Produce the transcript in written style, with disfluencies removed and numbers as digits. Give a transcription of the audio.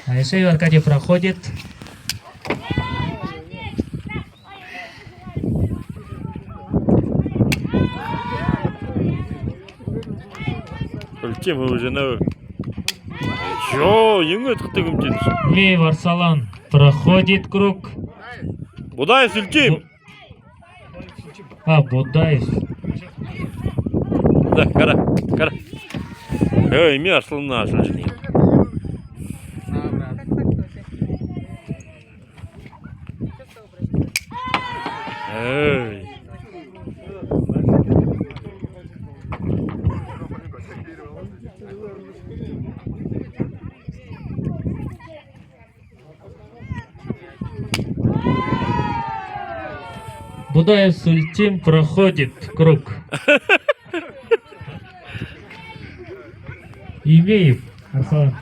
Еще и Аркадий проходит. Үлчем уже на. Чё, еңе тықтығым тен. Лев Арсалан проходит круг. Будаев үлчем. Будаев. Да, кара. Эй, ми Арсланна ашылжын. Эй. Будаев с Ультим проходит круг. Имеев Арсалан.